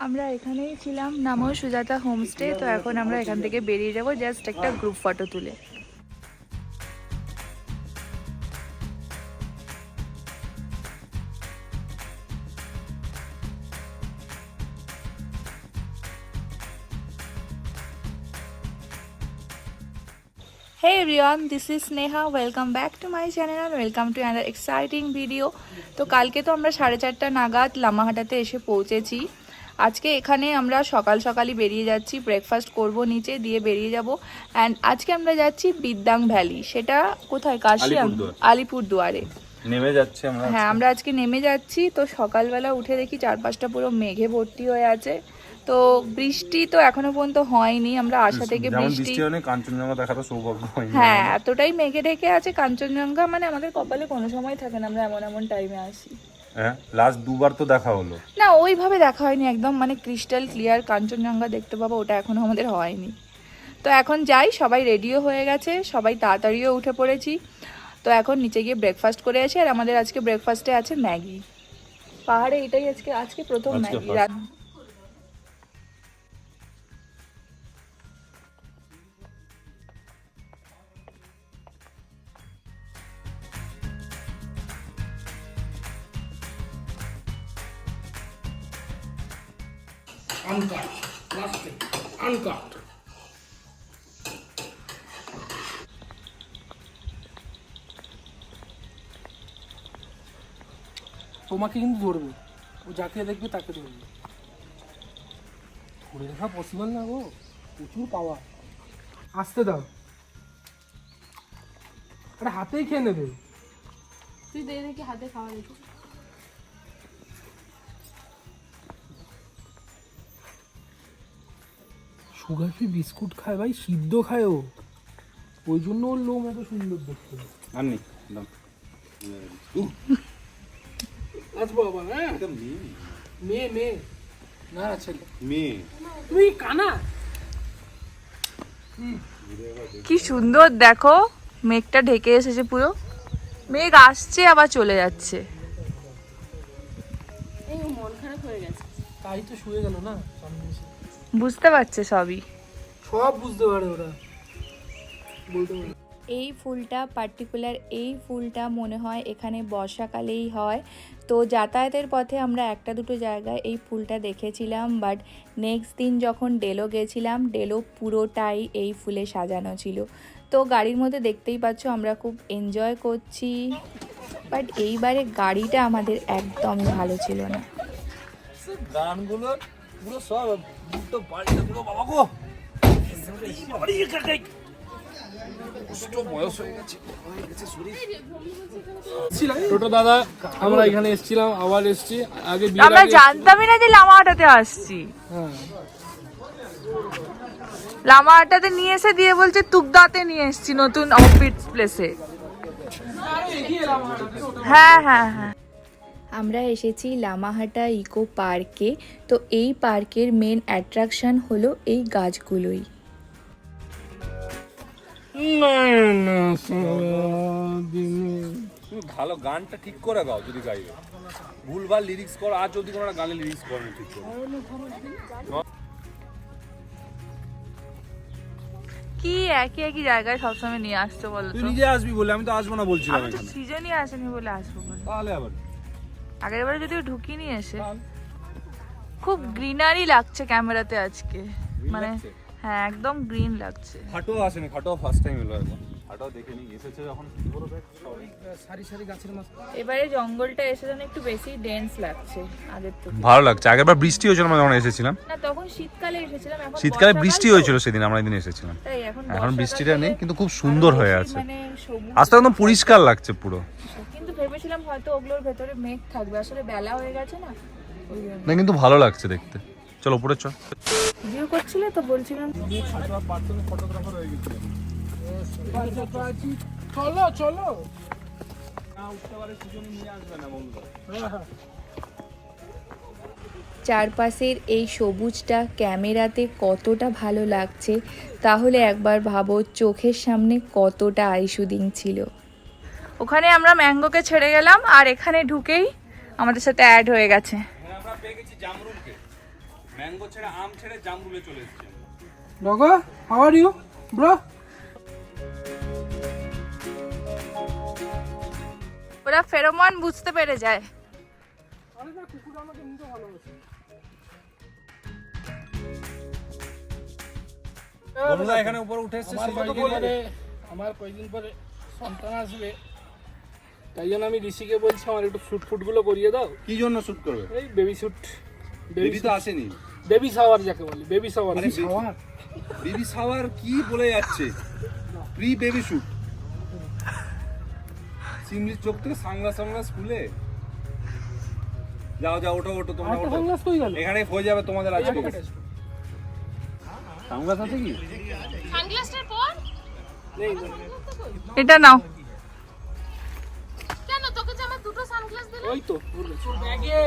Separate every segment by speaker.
Speaker 1: আমরা এখানেই ছিলাম নামো সুজাতা হোমস্টে। তো এখন আমরা এখান থেকে বেরিয়ে যাব জাস্ট একটা গ্রুপ ফটো তুলে। Hey everyone, this is Sneha. Welcome back to my channel and welcome to another exciting video. তো কালকে তো আমরা 4:30 নাগাদ লামাহাটাতে এসে পৌঁছেছি। আজকে এখানে আমরা সকাল সকালই বেরিয়ে যাচ্ছি, ব্রেকফাস্ট করব নিচে, দিয়ে বেরিয়ে যাব। অ্যান্ড আজকে আমরা যাচ্ছি বিদ্যাং ভ্যালি। সেটা কোথায়? কাশিয়াং, আলিপুরদুয়ারে
Speaker 2: নেমে যাচ্ছি আমরা।
Speaker 1: হ্যাঁ, আমরা আজকে নেমে যাচ্ছি। তো সকালবেলা উঠে দেখি চারপাশটা পুরো মেঘে ভর্তি হয়ে আছে। তো বৃষ্টি তো এখনো পর্যন্ত হয়নি, আমরা আশা থেকে বৃষ্টি
Speaker 2: হয়নি, কাঞ্চনজঙ্ঘা দেখার সৌভাগ্য হয়নি।
Speaker 1: হ্যাঁ, এতটাই মেঘে ঢেকে আছে। কাঞ্চনজঙ্ঘা মানে আমাদের কপালে কোনো সময় থাকে না, আমরা এমন এমন টাইমে আসি।
Speaker 2: হ্যাঁ, লাস্ট দুবার তো দেখা হলো
Speaker 1: না, ওইভাবে দেখা হয়নি, একদম মানে ক্রিস্টাল ক্লিয়ার কাঞ্চনজঙ্ঘা দেখতে পাবো, ওটা এখনো আমাদের হয়নি। তো এখন যাই, সবাই রেডিও হয়ে গেছে, সবাই তাড়াতাড়িও উঠে পড়েছি। তো এখন নিচে গিয়ে ব্রেকফাস্ট করে আসি। আর আমাদের আজকে ব্রেকফাস্টে আছে ম্যাগি। পাহাড়ে এটাই আজকে প্রথম ম্যাগি।
Speaker 3: Uncut, plastic, uncut. তোমাকে কিন্তু ধরবে, ও যাকে দেখবে তাকে ধরবে। ধরে রাখা পসিবল না গো, প্রচুর পাওয়ার। আসতে দাও, আরে হাতেই খেয়ে নেবে।
Speaker 1: তুই দেখি হাতে খাওয়া দেখি।
Speaker 3: সুগার ফ্রি বিস্কুট খায় ভাই, সিদ্ধ খায় ও, ওই জন্য ওর লোম এত সুন্দর দেখতে।
Speaker 2: আননি
Speaker 3: আসবো আবার। হ্যাঁ, মেয়ে মেয়ে না ছেলে,
Speaker 2: মেয়ে।
Speaker 3: তুই কানা।
Speaker 1: কি সুন্দর দেখো, মেঘটা ঢেকে এসেছে পুরো। মেঘ আসছে আবার চলে যাচ্ছে। এই মন খারাপ হয়ে গেছে,
Speaker 3: তাই তো শুয়ে গেল না সামনে এসে।
Speaker 1: বুঝতে পারছে সবই,
Speaker 3: সব বুঝতে পারে ওরা, বলতে পারে।
Speaker 1: এই ফুলটা পার্টিকুলার, এই ফুলটা মনে হয় এখানে বর্ষাকালেই হয়। তো যাতায়াতের পথে আমরা একটা দুটো জায়গায় এই ফুলটা দেখেছিলাম, বাট নেক্সট দিন যখন ডেলো গেছিলাম, ডেলো পুরোটাই এই ফুলে সাজানো ছিল। তো গাড়ির মধ্যে দেখতেই পাচ্ছ আমরা খুব এনজয় করছি, বাট এইবারে গাড়িটা আমাদের একদমই ভালো ছিল না।
Speaker 2: গানগুলো পুরো সব দুটো পাল্টে পুরো বাবা গো,
Speaker 3: টোটো দাদা, আমরা এখানে এসেছিলাম, আবার এসেছি। আগে
Speaker 1: আমরা জানতামই না যে লামাহাটাতে আসছি।
Speaker 3: হ্যাঁ,
Speaker 1: লামাহাটাতে নিয়ে এসে দিয়ে বলছে তুগদাতে নিয়ে এসছি, নতুন অফিস প্লেসে। হ্যাঁ হ্যাঁ হ্যাঁ, আমরা এসেছি লামাহাটা ইকো পার্কে। তো এই পার্কের মেন অ্যাট্রাকশন হলো এই গাছগুলোই।
Speaker 2: তুমি ভালো গানটা ঠিক করে গাও, যদি গাইবে ভুলভাল লিরিক্স করো। আর যদি কোনো গানে লিরিক্স করো ঠিক করে।
Speaker 1: কি একই একই জায়গায় সবসময় নিয়ে আসছো বলো
Speaker 2: তুই
Speaker 1: তো?
Speaker 2: নিজে আসবি বলে, আমি তো আসবো না বলছিলাম
Speaker 1: আমি তো
Speaker 2: এখানে।
Speaker 1: সিজনই আসেনি বলে আসবো বলে।
Speaker 2: তাহলে আবার
Speaker 1: আগের বারে যদিও ঢুকিনি এসে। খুব গ্রিনারি লাগছে ক্যামেরাতে আজকে, মানে হ্যাঁ একদম গ্রিন লাগছে।
Speaker 2: খাটো আসেনি, খাটো ফার্স্ট টাইম এলো এখন। খাটো দেখে নি এসেছে যখন পুরো
Speaker 3: সারি সারি গাছের মাঝ।
Speaker 1: এবারে জঙ্গলটা এসে যেন একটু বেশি ডেন্স লাগছে আগের থেকে।
Speaker 2: ভালো লাগছে। আগেরবার বৃষ্টি হয়েছিল আমরা যখন এসেছিলাম,
Speaker 1: না তখন শীতকালে এসেছিলাম, এখন
Speaker 2: শীতকালে
Speaker 1: বর্ষাকাল
Speaker 2: বৃষ্টি
Speaker 1: তো।
Speaker 2: হয়েছিল সেদিন আমরা একদিন এসেছিলাম।
Speaker 1: তাই
Speaker 2: এখন
Speaker 1: বর্ষাকালে
Speaker 2: বৃষ্টিটা নেই, কিন্তু খুব সুন্দর
Speaker 1: আরো
Speaker 2: হয়ে
Speaker 1: বেশি
Speaker 2: আছে।
Speaker 1: মানে সবুজ।
Speaker 2: আজকে একদম পরিষ্কার লাগছে পুরো।
Speaker 1: কিন্তু ভেবেছিলাম হয়তো ওগুলোর ভেতরে মেঘ থাকবে, আসলে বেলা হয়ে গেছে না ওই জন্য।
Speaker 2: না, কিন্তু ভালো লাগছে দেখতে। চলো উপরে চল।
Speaker 1: ভিডিও করছিলে তো বলছিলাম।
Speaker 3: ফটোগ্রাফার হয়ে গেছে। চলো চলো,
Speaker 1: চারপাশের এই সবুজটা ক্যামেরাতে কতটা ভালো লাগছে তাহলে একবার ভাবো চোখের সামনে কতটা আইশুদিং ছিল। ওখানে আমরা ম্যাঙ্গোকে ছেড়ে গেলাম, আর এখানে ঢুকেই আমাদের সাথে অ্যাড হয়ে গেছে।
Speaker 2: ম্যাঙ্গো ছেড়ে আম ছেড়ে জামরুলে চলে এসেছি।
Speaker 3: Doggo, how are you, bro?
Speaker 1: ওরা ফেরোমন বুঝতে পেরে যায়।
Speaker 3: আরে না, কুকুর আমাকে নিতে ভালোবাসে।
Speaker 2: বন্ধুরা এখানে উপরে উঠে এসেছে,
Speaker 3: আমার কয়েকদিন পরে সন্তান আসবে, তাই জন্য আমি ঋষিকে বলছি আমার একটু শুট গুলো করিয়ে দাও।
Speaker 2: কি জন্য শুট করবে?
Speaker 3: এই বেবি শুট।
Speaker 2: বেবি তো আসেনি।
Speaker 3: বেবি শাওয়ার যাকে বলি, বেবি শাওয়ার।
Speaker 2: বেবি শাওয়ার কি বলে যাচ্ছে? Pre baby shoot. সিমলির চোখ থেকে সানগ্লাস খুলে যাও যাও, ওঠো ওঠো তোমরা, ওঠো।
Speaker 3: সানগ্লাস কই গেল?
Speaker 2: এখানে হয়ে যাবে তোমাদের আজকে। সানগ্লাস আছে কি?
Speaker 4: সানগ্লাসটার পর
Speaker 3: নেই।
Speaker 1: এটা নাও।
Speaker 4: কেন তোকে যে আমার দুটো সানগ্লাস দিল?
Speaker 3: ওই তো ব্যাগে।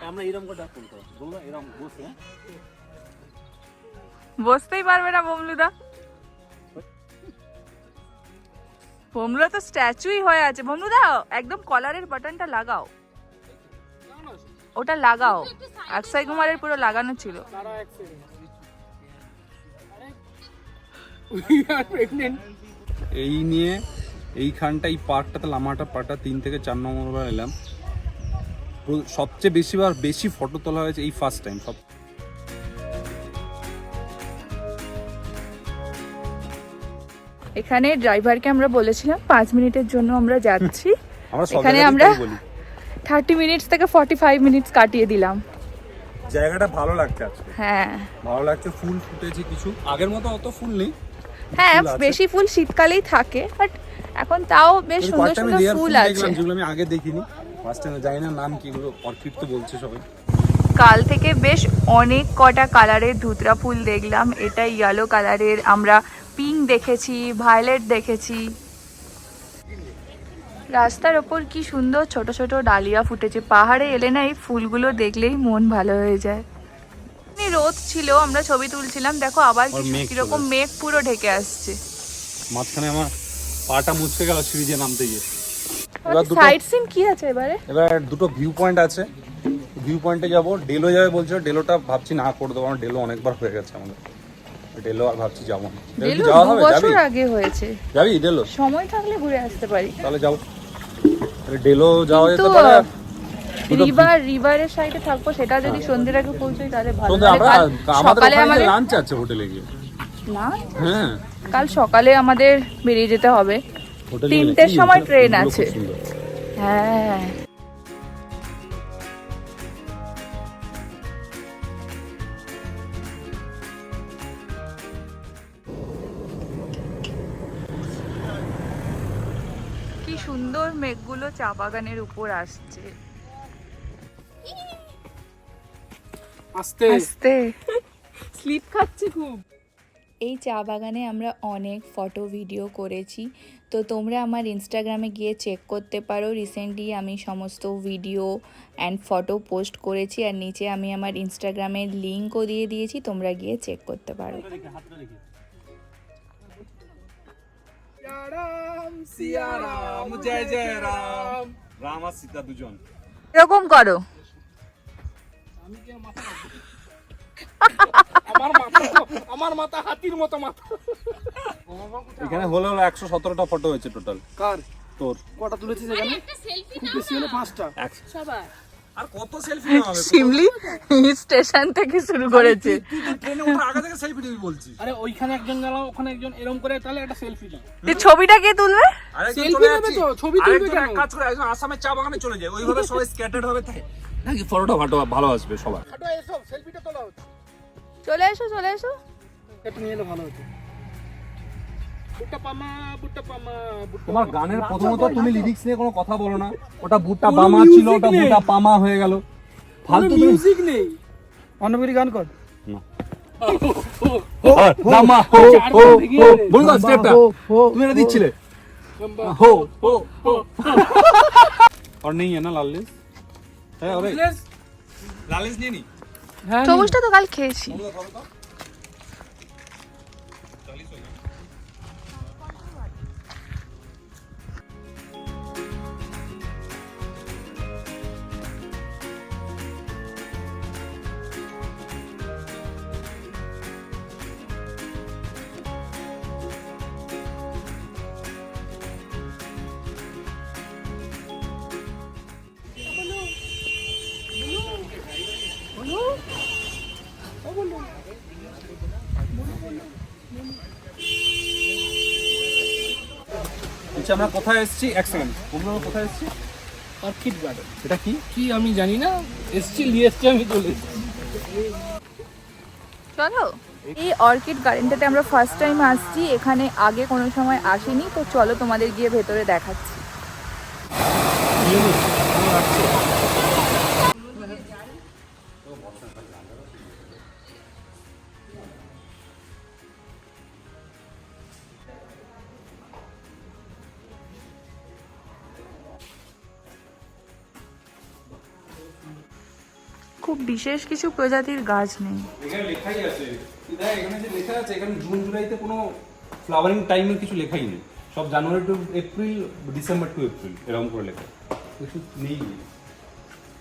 Speaker 2: আমরা এরকম করে ডাকতে হবে, বলবো এরকম বসে।
Speaker 1: বসতেই পারবে না বমলুদা। বমলুদা তো স্ট্যাচুই হয়ে আছে। বমলুদা একদম কলারের বাটনটা লাগাও, ওটা লাগাও। অক্ষয় কুমারের পুরো লাগানো ছিল।
Speaker 3: তারা এক সেকেন্ড। We are pregnant.
Speaker 2: এই নিয়ে এইখানটা এই পার্কটাতে লামাটা পার্কটা 3 থেকে 4 নম্বর বার এলাম। সবচেয়ে বেশি ফটো তোলা হয়েছে এই ফার্স্ট টাইম।
Speaker 1: এখানে ড্রাইভারকে আমরা বলেছিলাম 5 মিনিটের জন্য আমরা যাচ্ছি। এখানে আমরা 30 মিনিটস থেকে 45 মিনিটস কাটিয়ে দিলাম।
Speaker 2: জায়গাটা ভালো লাগছে আজকে,
Speaker 1: হ্যাঁ
Speaker 2: ভালো লাগছে। ফুল ফুটেছে কিছু, আগের মতো অত ফুল নেই।
Speaker 1: হ্যাঁ, বেশি ফুল শীতকালেই থাকে, বাট এখন তাও বেশ সুন্দর সুন্দর ফুল আছে
Speaker 2: যেগুলো আমি আগে দেখিনি। ফার্স্ট টাইম জানি না নাম কি, এগুলো অর্কিড তো বলছে সবাই।
Speaker 1: কাল থেকে বেশ অনেক কটা কালারের ধুতরা ফুল দেখলাম। এটা ইয়েলো কালারের, আমরা পিঙ্ক দেখেছি, ভায়োলেট দেখেছি। রাস্তার ওপর কি সুন্দর ছোট ছোট ডালিয়া ফুটেছে। পাহাড়ে এলে না এই ফুলগুলো দেখলেই মন ভালো হয়ে যায়। রোদ ছিল, আমরা ছবি তুলছিলাম, দেখো আবার কিরকম মেঘ পুরো ঢেকে আসছে।
Speaker 2: মাঝখানে আমার পাটা মুছকে গেল সিঁড়ি দিয়ে নামতে গিয়ে।
Speaker 1: সাইড সিন কি আছে এবারে?
Speaker 2: এবার দুটো ভিউ পয়েন্ট আছে, ভিউ পয়েন্টে যাবো। ডেলো যাবে বলছে, ডেলোটা ভাবছি না করে দেবো, ডেলো অনেকবার হয়ে গেছে আমাদের। ডেলো আর ভাবছি যাবো না।
Speaker 1: ডেলো
Speaker 2: যাওয়া
Speaker 1: 2
Speaker 2: হবে?
Speaker 1: বছর আগে হয়েছে।
Speaker 2: যাবি ডেলো?
Speaker 1: সময় থাকলে ঘুরে আসতে পারি।
Speaker 2: তাহলে যাও, ডেলো যাওয়া যেতে
Speaker 1: কিন্তু
Speaker 2: পারে।
Speaker 1: রিভারের সাইডে থাকবো, সেটা যদি সন্ধ্যের আগে পৌঁছাই তাহলে ভালো।
Speaker 2: সকালে আমাদের লাঞ্চ আছে হোটেলে গিয়ে।
Speaker 1: না,
Speaker 2: হ্যাঁ
Speaker 1: কাল সকালে আমাদের বেরিয়ে যেতে হবে। 3টের সময় ট্রেন আছে। হ্যাঁ, কি সুন্দর মেঘগুলো চা বাগানের উপর আসছে।
Speaker 3: আস্তে
Speaker 1: আস্তে
Speaker 3: স্লিপ খাচ্ছে খুব।
Speaker 1: এই চা বাগানে আমরা অনেক ফটো ভিডিও করেছি, তো তোমরা আমার ইনস্টাগ্রামে গিয়ে চেক করতে পারো। রিসেন্টলি আমি সমস্ত ভিডিও অ্যান্ড ফটো পোস্ট করেছি, আর নিচে আমি আমার ইনস্টাগ্রামের লিঙ্কও দিয়ে দিয়েছি, তোমরা গিয়ে চেক করতে পারো।
Speaker 2: সিয়ারাম জয় জয় রাম, রাম আর সীতা দুজন
Speaker 1: এরকম করো।
Speaker 3: আমার মাথা হাতির মতো মাথা।
Speaker 2: এখানে হলো 117টা ফটো হয়েছে টোটাল।
Speaker 3: কার?
Speaker 2: তোর
Speaker 3: কটা তুলেছিস এখানে?
Speaker 4: একটা সেলফি
Speaker 3: খুব বেশি হলে 5টা।
Speaker 4: সবার।
Speaker 2: আর কত সেলফি নেওয়া হবে?
Speaker 1: শিমলি স্টেশন থেকে শুরু করেছে।
Speaker 2: তুই তো ট্রেনে ওঠার আগে থেকে সেলফি নিবি বলছিস।
Speaker 3: আরে ওইখানে একজন গেল, ওখানে একজন, এরকম করে তাহলে একটা সেলফি দাও।
Speaker 1: তুই ছবিটা কে তুলবে?
Speaker 3: সেলফি নেবে তো, ছবি তুলবে কেন?
Speaker 2: এক কাজ করে একজন আসামের চা বাগানে চলে যায়, ওইভাবে সবাই স্ক্যাটার্ড হবে, তাই নাকি ফটোটা ভালো আসবে সবার।
Speaker 3: হাঁটো এসো, সেলফিটা তোলা হচ্ছে।
Speaker 1: চলে এসো, চলে এসো।
Speaker 3: একটু নিয়ে এলে ভালো হতো। বুট্টা পামা, বুট্টা পামা, বুট্টা
Speaker 2: তোমার
Speaker 3: পামা।
Speaker 2: গানের প্রথমত তুমি লিরিক্স নিয়ে কোনো কথা বলো না। ওটা বুট্টা পামা ছিল, ওটা বুট্টা পামা হয়ে গেল। ফালতু
Speaker 3: মিউজিক নেই। অন্নপুরি গান কর।
Speaker 2: না রামা হো হো হো বল না স্টেপটা তুমি এটা দিছিলে। हो हो हो और नहीं है ना लाल लेस है? अरे लाल लेस नहीं
Speaker 3: হ্যাঁ,
Speaker 1: সবুজটা তো কাল খেয়েছি।
Speaker 2: আচ্ছা আমরা কোথায় এসেছি, এক সেকেন্ড, বন্ধুরা কোথায় এসেছি?
Speaker 3: Orchid garden.
Speaker 2: এটা কি?
Speaker 3: কি আমি জানি না, এসছি নিয়ে এসছি, আমি চলে এসেছি।
Speaker 1: চলো, এই অর্কিড গার্ডেনটাতে আমরা ফার্স্ট টাইম আসছি, এখানে আগে কোনো সময় আসিনি, তো চলো তোমাদের গিয়ে ভেতরে দেখাচ্ছি। খুব বিশেষ কিছু প্রজাতির গাছ নেই।
Speaker 2: এখানে লেখাই আছে, দেখ এখানে যে লেখা আছে, এখানে জুন জুলাইতে কোনো ফ্লাওয়ারিং টাইমের কিছু লেখাই নেই, সব January to April, December to April এরকম করে লেখা, কিছু নেই,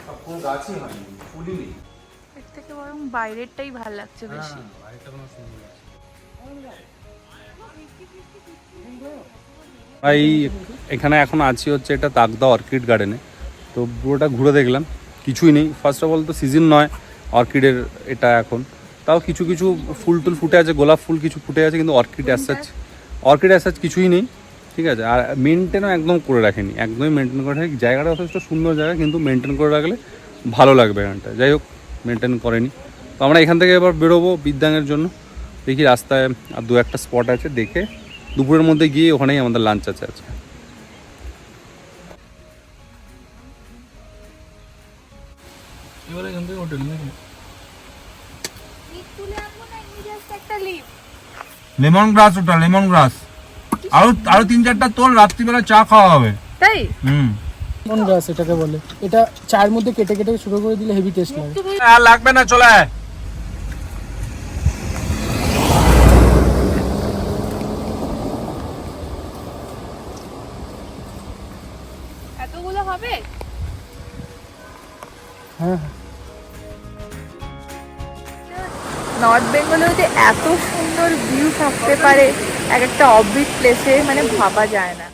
Speaker 2: সব কোনো গাছই হয়নি, ফুলই নেই।
Speaker 1: এর থেকে বরং বাইরেরটাই ভালো লাগছে বেশি।
Speaker 2: ভাই এখানে এখন আছি হচ্ছে এটা তাকদা অর্কিড গার্ডেনে, তো পুরোটা ঘুরে দেখলাম, কিছুই নেই। ফার্স্ট অফ অল তো সিজন নয় অর্কিডের এটা এখন, তাও কিছু কিছু ফুল টুল ফুটে আছে, গোলাপ ফুল কিছু ফুটে আছে, কিন্তু অর্কিড অ্যাজ সাচ কিছুই নেই, ঠিক আছে। আর মেনটেনও একদম করে রাখেনি, একদমই মেনটেন করে রাখেনি। জায়গাটা যথেষ্ট সুন্দর জায়গা, কিন্তু মেনটেন করে রাখলে ভালো লাগবে এখানটা। যাই হোক, মেনটেন করেনি। তো আমরা এখান থেকে এবার বেরোবো বিদ্যাঙ্গের জন্য। দেখি রাস্তায় আর দু একটা স্পট আছে, দেখে দুপুরের মধ্যে গিয়ে ওখানেই আমাদের লাঞ্চ আছে আজকে।
Speaker 3: এবারে এখান থেকে হোটেল নাকি?
Speaker 5: লেমন গ্রাস, ওটা লেমন গ্রাস। আরো 3-4টা তোল, রাত্রিবেলা চা খাওয়া হবে।
Speaker 1: তাই
Speaker 3: কোন গাছ এটাকে বলে? এটা চায়ের মধ্যে কেটে কেটে শুরু করে দিলে হেভি টেস্ট লাগে।
Speaker 5: আর লাগবে না, চলে আয়।
Speaker 1: এতগুলো হবে?
Speaker 3: হ্যাঁ,
Speaker 1: নর্থ বেঙ্গলেও যে এত সুন্দর ভিউ থাকতে পারে এক একটা অফবিট প্লেসে, মানে ভাবা যায় না।